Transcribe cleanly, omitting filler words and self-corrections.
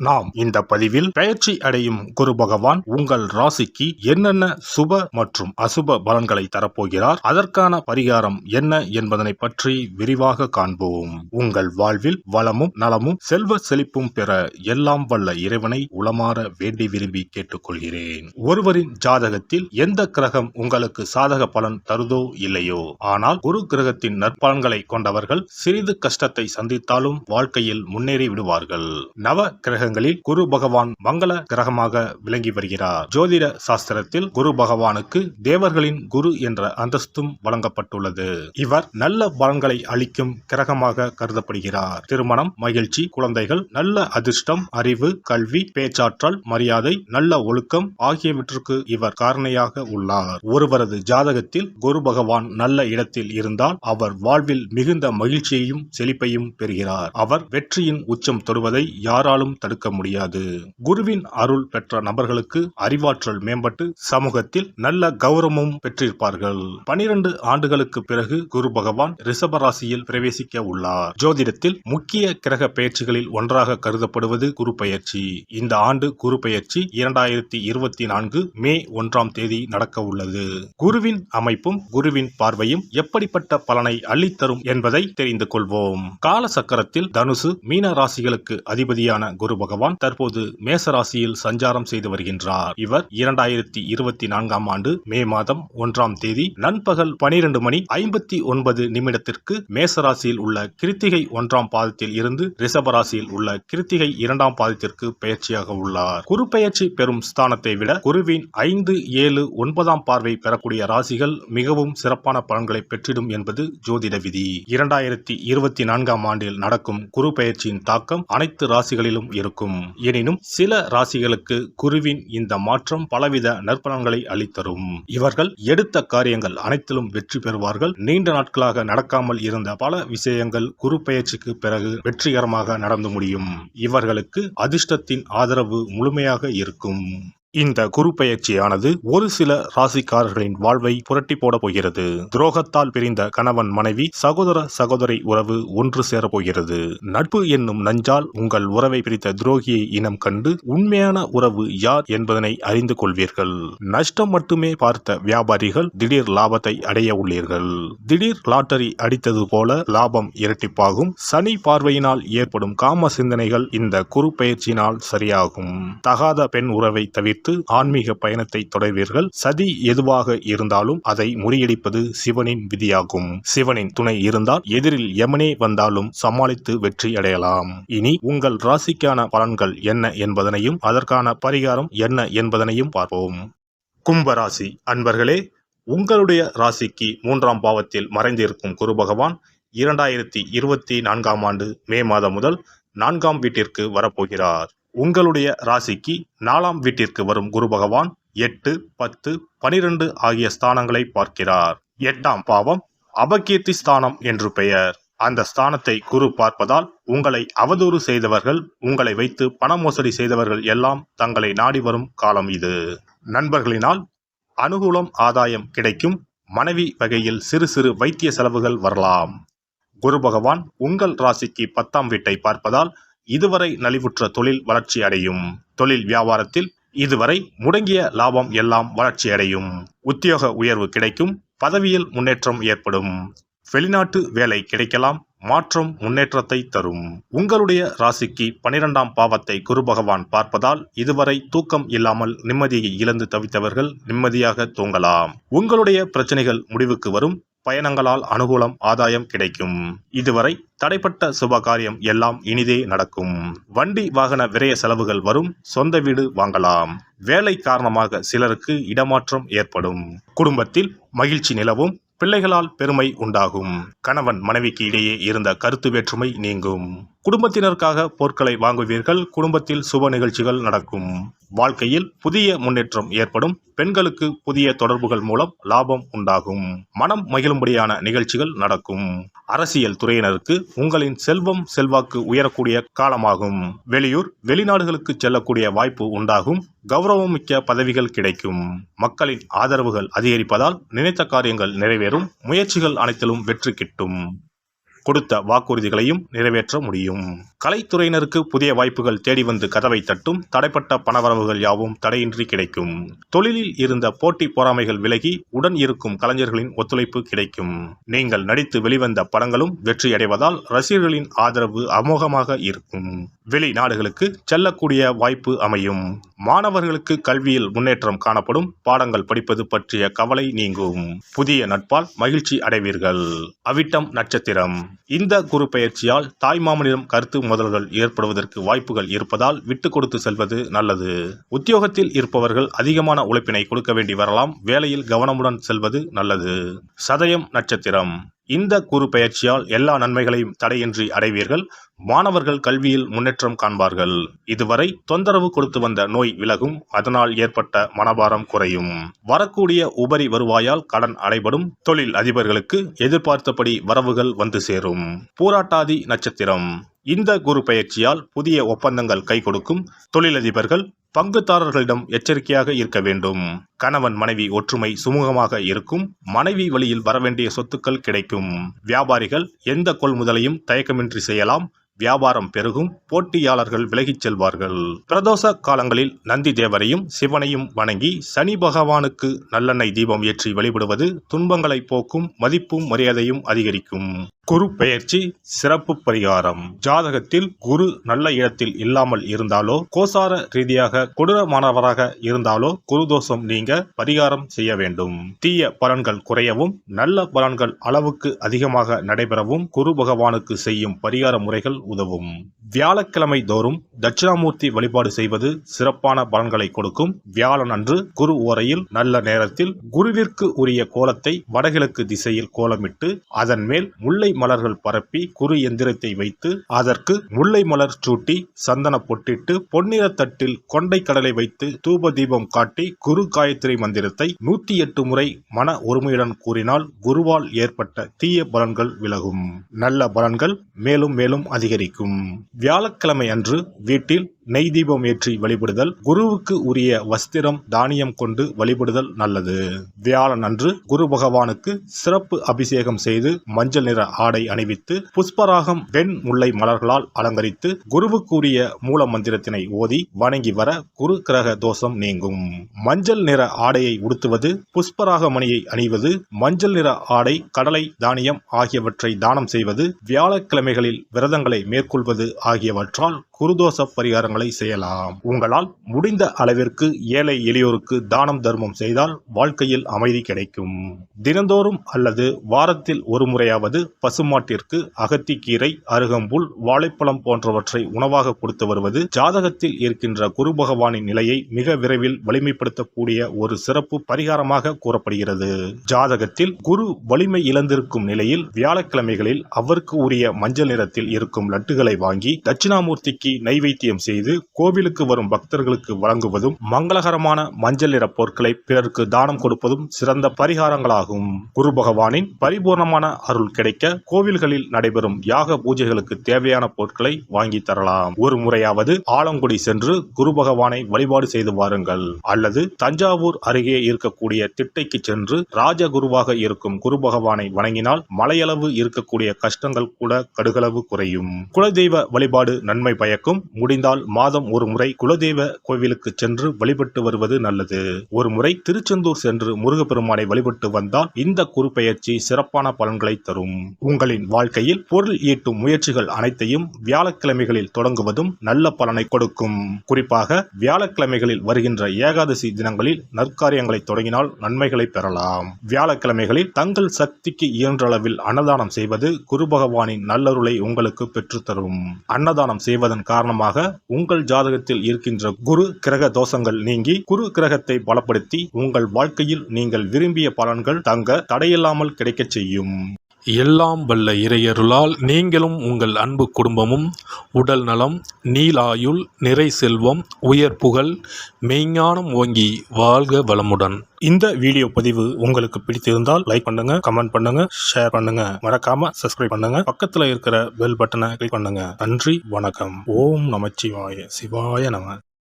நாம் இந்த பதிவில் பெயர்ச்சி அடையும் குரு பகவான் உங்கள் ராசிக்கு என்னென்ன சுப மற்றும் அசுப பலன்களை தரப்போகிறார், அதற்கான பரிகாரம் என்ன என்பதனை பற்றி விரிவாக காண்போம். உங்கள் வாழ்வில் வளமும் நலமும் செல்வ செழிப்பும் பெற எல்லாம் வல்ல இறைவனை உளமாற வேண்டி விரும்பி கேட்டுக்கொள்கிறேன். ஒருவரின் ஜாதகத்தில் எந்த கிரகம் உங்களுக்கு சாதக பலன் தருதோ இல்லையோ, ஆனால் குரு கிரகத்தின் நற்பலன்களை கொண்டவர்கள் சிறிது கஷ்டத்தை சந்தித்தாலும் வாழ்க்கையில் முன்னேறி விடுவார்கள். நவ கிரகங்களில் குரு பகவான் மங்கள கிரகமாக விளங்கி வருகிறார். ஜோதிட சாஸ்திரத்தில் குரு பகவானுக்கு தேவர்களின் குரு என்ற அந்தஸ்தும் வழங்கப்பட்டுள்ளது. இவர் நல்ல பலன்களை அளிக்கும் கிரகமாக கருதப்படுகிறார். திருமணம், மகிழ்ச்சி, குழந்தைகள், நல்ல அதிர்ஷ்டம், அறிவு, கல்வி, பேச்சாற்றல், மரியாதை, நல்ல ஒழுக்கம் ஆகியவற்றுக்கு இவர் காரணியாக உள்ளார். ஒருவரது ஜாதகத்தில் குரு பகவான் நல்ல இடத்தில் இருந்தால் அவர் வாழ்வில் மிகுந்த மகிழ்ச்சியையும் செழிப்பையும் பெறுகிறார். அவர் வெற்றியின் உச்சம் தொடுவதை யாராலும் தடுக்க முடியாது. குருவின் அருள் பெற்ற நபர்களுக்கு அறிவாற்றல் மேம்பட்டு சமூகத்தில் நல்ல கௌரவமும் பெற்றிருப்பார்கள். 12 ஆண்டுகளுக்கு பிறகு குரு பகவான் ரிஷப ராசியில் பிரவேசிக்க உள்ளார். ஜோதிடத்தில் முக்கிய கிரக பெயர்ச்சிகளில் ஒன்றாக கருதப்படுவது குரு பெயர்ச்சி. இந்த ஆண்டு குரு பெயர்ச்சி 2024 மே 1ஆம் தேதி நடக்க உள்ளது. குருவின் அமைப்பும் குருவின் பார்வையும் எப்படிப்பட்ட பலனை அள்ளித்தரும் என்பதை தெரிந்து கொள்வோம். கால சக்கரத்தில் தனுசு, மீன ராசிகளுக்கு அதிபதியான குரு பகவான் தற்போது மேச ராசியில் சஞ்சாரம் செய்து வருகின்றார். இவர் 2024ஆம் ஆண்டு மே மாதம் 1ஆம் தேதி நண்பகல் 12:59 மேச ராசியில் உள்ள கிருத்திகை 1ஆம் பாதத்தில் இருந்து ரிஷப ராசியில் உள்ள கிருத்திகை 2ஆம் பாதத்திற்கு பெயர்ச்சியாக உள்ளார். குரு பெயர்ச்சி பெறும் ஸ்தானத்தை விட குருவின் 5, 7, 9ஆம் பார்வை பெறக்கூடிய ராசிகள் மிகவும் சிறப்பான பலன்களை பெற்றிடும் என்பது ஜோதிட விதி. 2024ஆம் ஆண்டில் நடக்கும் குரு பெயர்ச்சியின் தாக்கம் அனைத்து ராசிகளிலும் இருக்கும். எனினும் சில ராசிகளுக்கு குருவின் இந்த மாற்றம் பலவித நற்பலன்களை அளித்தரும். இவர்கள் எடுத்த காரியங்கள் அனைத்திலும் வெற்றி பெறுவார்கள். நீண்ட நாட்களாக நடக்காமல் இருந்த பல விஷயங்கள் குரு பெயர்ச்சிக்கு பிறகு வெற்றிகரமாக நடந்து முடியும். இவர்களுக்கு அதிர்ஷ்டத்தின் ஆதரவு முழுமையாக இருக்கும். இந்த குரு பெயர்ச்சியானது ஒரு சில ராசிக்காரர்களின் வாழ்வை புரட்டி போட போகிறது. துரோகத்தால் பிரிந்த கணவன் மனைவி, சகோதர சகோதரி உறவு ஒன்று சேர போகிறது. நட்பு என்னும் நஞ்சால் உங்கள் உறவை பிரித்த துரோகியை இனம் கண்டு உண்மையான உறவு யார் என்பதனை அறிந்து கொள்வீர்கள். நஷ்டம் மட்டுமே பார்த்த வியாபாரிகள் திடீர் லாபத்தை அடைய உள்ளீர்கள். திடீர் லாட்டரி அடித்தது போல லாபம் இரட்டிப்பாகும். சனி பார்வையினால் ஏற்படும் காம சிந்தனைகள் இந்த குரு பெயர்ச்சியினால் சரியாகும். தகாத பெண் உறவை தவிர்த்து ஆன்மீக பயணத்தை தொடர்வீர்கள். சதி எதுவாக இருந்தாலும் அதை முறியடிப்பது சிவனின் விதியாகும். சிவனின் துணை இருந்தால் எதிரில் யமனே வந்தாலும் சமாளித்து வெற்றி அடையலாம். இனி உங்கள் ராசிக்கான பலன்கள் என்ன என்பதனையும் அதற்கான பரிகாரம் என்ன என்பதனையும் பார்ப்போம். கும்பராசி அன்பர்களே, உங்களுடைய ராசிக்கு 3ஆம் பாவத்தில் மறைந்திருக்கும் குரு பகவான் 2024ஆம் ஆண்டு மே மாதம் முதல் 4ஆம் வீட்டிற்கு வரப்போகிறார். உங்களுடைய ராசிக்கு 4ஆம் வீட்டிற்கு வரும் குரு பகவான் 8, 10, 12 ஆகிய ஸ்தானங்களை பார்க்கிறார். 8ஆம் பாவம் அபகீர்த்தி ஸ்தானம் என்று பெயர். அந்த ஸ்தானத்தை குரு பார்ப்பதால் உங்களை அவதூறு செய்தவர்கள், உங்களை வைத்து பண மோசடி செய்தவர்கள் எல்லாம் தங்களை நாடி வரும் காலம் இது. நண்பர்களினால் அனுகூலம், ஆதாயம் கிடைக்கும். மனைவி வகையில் சிறு சிறு வைத்திய செலவுகள் வரலாம். குரு பகவான் உங்கள் ராசிக்கு 10ஆம் வீட்டை பார்ப்பதால் இதுவரை நலிவுற்ற தொழில் வளர்ச்சி அடையும். தொழில் வியாபாரத்தில் இதுவரை முடங்கிய லாபம் எல்லாம் வளர்ச்சி அடையும். உத்தியோக உயர்வு கிடைக்கும். பதவியில் முன்னேற்றம் ஏற்படும். வெளிநாட்டு வேலை கிடைக்கலாம். மாற்றம் முன்னேற்றத்தை தரும். உங்களுடைய ராசிக்கு 12ஆம் பாவத்தை குரு பகவான் பார்ப்பதால் இதுவரை தூக்கம் இல்லாமல் நிம்மதியை இழந்து தவித்தவர்கள் நிம்மதியாக தூங்கலாம். உங்களுடைய பிரச்சனைகள் முடிவுக்கு வரும். பயணங்களால் அனுகூலம், ஆதாயம் கிடைக்கும். இதுவரை தடைப்பட்ட சுபகாரியம் எல்லாம் இனிதே நடக்கும். வண்டி வாகன விரய செலவுகள் வரும். சொந்த வீடு வாங்கலாம். வேலை காரணமாக சிலருக்கு இடமாற்றம் ஏற்படும். குடும்பத்தில் மகிழ்ச்சி நிலவும். பிள்ளைகளால் பெருமை உண்டாகும். கணவன் மனைவிக்கு இடையே இருந்த கருத்து வேற்றுமை நீங்கும். குடும்பத்தினருக்காக பொருட்களை வாங்குவீர்கள். குடும்பத்தில் சுப நிகழ்ச்சிகள் நடக்கும். வாழ்க்கையில் புதிய முன்னேற்றம் ஏற்படும். பெண்களுக்கு புதிய தொடர்புகள் மூலம் லாபம் உண்டாகும். மனம் மகிழும்படியான நிகழ்ச்சிகள் நடக்கும். அரசியல் துறையினருக்கு உங்களின் செல்வம் செல்வாக்கு உயரக்கூடிய காலமாகும். வெளியூர் வெளிநாடுகளுக்கு செல்லக்கூடிய வாய்ப்பு உண்டாகும். கௌரவமிக்க பதவிகள் கிடைக்கும். மக்களின் ஆதரவுகள் அதிகரிப்பதால் நினைத்த காரியங்கள் நிறைவேறும். முயற்சிகள் அனைத்திலும் வெற்றி கிட்டும். கொடுத்த வாக்குறுதிகளையும் நிறைவேற்ற முடியும். கலைத்துறையினருக்கு புதிய வாய்ப்புகள் தேடி வந்து கதவை தட்டும். தடைப்பட்ட பணவரவுகள் யாவும் தடையின்றி கிடைக்கும். தொழிலில் இருந்த போட்டி பொறாமைகள் விலகி உடன் இருக்கும் கலைஞர்களின் ஒத்துழைப்பு கிடைக்கும். நீங்கள் நடித்து வெளிவந்த படங்களும் வெற்றியடைவதால் ரசிகர்களின் ஆதரவு அமோகமாக இருக்கும். வெளிநாடுகளுக்கு செல்லக்கூடிய வாய்ப்பு அமையும். மாணவர்களுக்கு கல்வியில் முன்னேற்றம் காணப்படும். பாடங்கள் படிப்பது பற்றிய கவலை நீங்கும். புதிய நட்பால் மகிழ்ச்சி அடைவீர்கள். அவிட்டம் நட்சத்திரம். இந்த குரு பெயர்ச்சியால் தாய்மாமனிடம் கருத்து மோதல்கள் ஏற்படுவதற்கு வாய்ப்புகள் இருப்பதால் விட்டு கொடுத்து செல்வது நல்லது. உத்தியோகத்தில் இருப்பவர்கள் அதிகமான உழைப்பினை கொடுக்க வேண்டி வரலாம். வேலையில் கவனமுடன் செல்வது நல்லது. சதயம் நட்சத்திரம். இந்த குரு பெயர்ச்சியால் எல்லா நன்மைகளையும் தடையின்றி அடைவீர்கள். மாணவர்கள் கல்வியில் முன்னேற்றம் காண்பார்கள். இதுவரை தொந்தரவு கொடுத்து வந்த நோய் விலகும். அதனால் ஏற்பட்ட மனபாரம் குறையும். வரக்கூடிய உபரி வருவாயால் கடன் அடைபடும். தொழில் அதிபர்களுக்கு எதிர்பார்த்தபடி வரவுகள் வந்து சேரும். பூராட்டாதி நட்சத்திரம். இந்த குரு பெயர்ச்சியால் புதிய ஒப்பந்தங்கள் கை கொடுக்கும். தொழிலதிபர்கள் பங்குதாரர்களிடம் எச்சரிக்கையாக இருக்க வேண்டும். கணவன் மனைவி ஒற்றுமை சுமூகமாக இருக்கும். மனைவி வழியில் வரவேண்டிய சொத்துக்கள் கிடைக்கும். வியாபாரிகள் எந்த கொள்முதலையும் தயக்கமின்றி செய்யலாம். வியாபாரம் பெருகும். போட்டியாளர்கள் விலகிச் செல்வார்கள். பிரதோஷ காலங்களில் நந்தி தேவரையும் சிவனையும் வணங்கி சனி பகவானுக்கு நல்லெண்ணெய் தீபம் ஏற்றி வழிபடுவது துன்பங்களை போக்கும். மதிப்பும் மரியாதையும் அதிகரிக்கும். குரு பெயர்ச்சி சிறப்பு பரிகாரம். ஜாதகத்தில் குரு நல்ல இடத்தில் இல்லாமல் இருந்தாலோ கோசார ரீதியாக கொடூரமானவராக இருந்தாலோ குரு தோஷம் நீங்க பரிகாரம் செய்ய வேண்டும். தீய பலன்கள் குறையவும் நல்ல பலன்கள் அளவுக்கு அதிகமாக நடைபெறவும் குரு பகவானுக்கு செய்யும் பரிகார முறைகள் உதவும். வியாழக்கிழமை தோறும் தட்சிணாமூர்த்தி வழிபாடு செய்வது சிறப்பான பலன்களை கொடுக்கும். வியாழன் அன்று குரு ஓரையில் நல்ல நேரத்தில் குருவிற்கு உரிய கோலத்தை வடகிழக்கு திசையில் கோலமிட்டு அதன் மேல் முல்லை மலர்கள் பரப்பி குரு எந்திரத்தை வைத்து அதற்கு முல்லை மலர் சூட்டி சந்தன பொட்டிட்டு பொன்னிற தட்டில் கொண்டை கடலை வைத்து தூப தீபம் காட்டி குரு காயத்ரி மந்திரத்தை 108 முறை மன ஒருமையுடன் கூறினால் குருவால் ஏற்பட்ட தீய பலன்கள் விலகும். நல்ல பலன்கள் மேலும் மேலும் அதிகரிக்கும். வியாழக்கிழமை அன்று வீட்டில் நெய் தீபம் ஏற்றி வழிபடுதல். குருவுக்கு உரிய வஸ்திரம் தானியம் கொண்டு வழிபடுதல் நல்லது. வியாழன் அன்று குரு பகவானுக்கு சிறப்பு அபிஷேகம் செய்து மஞ்சள் நிற ஆடை அணிவித்து புஷ்பராகம் வெண் முல்லை மலர்களால் அலங்கரித்து குருவுக்கு உரிய மூல மந்திரத்தினை ஓதி வணங்கி வர குரு கிரக தோஷம் நீங்கும். மஞ்சள் நிற ஆடையை உடுத்துவது, புஷ்பராக மணியை அணிவது, மஞ்சள் நிற ஆடை, கடலை, தானியம் ஆகியவற்றை தானம் செய்வது, வியாழக்கிழமைகளில் விரதங்களை மேற்கொள்வது ஆகியவற்றால் குருதோஷ பரிகாரங்களை செய்யலாம். உங்களால் முடிந்த அளவிற்கு ஏழை எளியோருக்கு தானம் தர்மம் செய்தால் வாழ்க்கையில் அமைதி கிடைக்கும். தினந்தோறும் அல்லது வாரத்தில் ஒரு முறையாவது பசுமாட்டிற்கு அகத்திக்கீரை, அருகம்புல், வாழைப்பழம் போன்றவற்றை உணவாக கொடுத்து வருவது ஜாதகத்தில் இருக்கின்ற குரு பகவானின் நிலையை மிக விரைவில் வலிமைப்படுத்தக்கூடிய ஒரு சிறப்பு பரிகாரமாக கூறப்படுகிறது. ஜாதகத்தில் குரு வலிமை இழந்திருக்கும் நிலையில் வியாழக்கிழமைகளில் அவருக்கு உரிய மஞ்சள் நிறத்தில் இருக்கும் லட்டுகளை வாங்கி தட்சிணாமூர்த்திக்கு நைவேத்தியம் செய்து கோவிலுக்கு வரும் பக்தர்களுக்கு வழங்குவதும் மங்களகரமான மஞ்சள் நிற பொருட்களை பிறருக்கு தானம் கொடுப்பதும் சிறந்த பரிகாரங்களாகும். குரு பகவானின் பரிபூர்ணமான அருள் கிடைக்க கோவில்களில் நடைபெறும் யாக பூஜைகளுக்கு தேவையான பொருட்களை வாங்கி தரலாம். ஒரு முறையாவது ஆலங்குடி சென்று குரு பகவானை வழிபாடு செய்து வாருங்கள். அல்லது தஞ்சாவூர் அருகே இருக்கக்கூடிய திட்டைக்கு சென்று ராஜகுருவாக இருக்கும் குரு பகவானை வணங்கினால் மலையளவு இருக்கக்கூடிய கஷ்டங்கள் கூட கடுகளவு குறையும். குலதெய்வ வழிபாடு நன்மை பயக்கும். முடிந்தால் மாதம் ஒரு முறை குலதெய்வ கோவிலுக்கு சென்று வழிபட்டு வருவது நல்லது. ஒரு முறை திருச்செந்தூர் சென்று முருகப்பெருமானை வழிபட்டு வந்தால் இந்த குரு பெயர்ச்சி சிறப்பான பலன்களை தரும். உங்களின் வாழ்க்கையில் பொருள் ஈட்டும் முயற்சிகள் அனைத்தையும் வியாழக்கிழமைகளில் தொடங்குவதும் நல்ல பலனை கொடுக்கும். குறிப்பாக வியாழக்கிழமைகளில் வருகின்ற ஏகாதசி தினங்களில் நற்காரியங்களை தொடங்கினால் நன்மைகளை பெறலாம். வியாழக்கிழமைகளில் தங்கள் சக்திக்கு இயன்றளவில் அன்னதானம் செய்வது குரு பகவானின் நல்லருளை உங்களுக்கு பெற்றுத்தரும். அன்னதானம் செய்வதன் காரணமாக உங்கள் ஜாதகத்தில் இருக்கின்ற குரு கிரக தோஷங்கள் நீங்கி குரு கிரகத்தை பலப்படுத்தி உங்கள் வாழ்க்கையில் நீங்கள் விரும்பிய பலன்கள் தங்க தடையில்லாமல் கிடைக்கச் செய்யும். எல்லாம் வல்ல இறையருளால் நீங்களும் உங்கள் அன்பு குடும்பமும் உடல் நலம், நீலாயுள், நிறை செல்வம், உயர் புகழ், மெய்ஞானம் ஓங்கி வாழ்க வளமுடன். இந்த வீடியோ பதிவு உங்களுக்கு பிடித்திருந்தால் லைக் பண்ணுங்க, கமெண்ட் பண்ணுங்க, ஷேர் பண்ணுங்க, மறக்காம சப்ஸ்கிரைப் பண்ணுங்க, பக்கத்துல இருக்கிற பெல் பட்டனை கிளிக் பண்ணுங்க. நன்றி, வணக்கம். ஓம் நமச்சிவாய. சிவாய நம.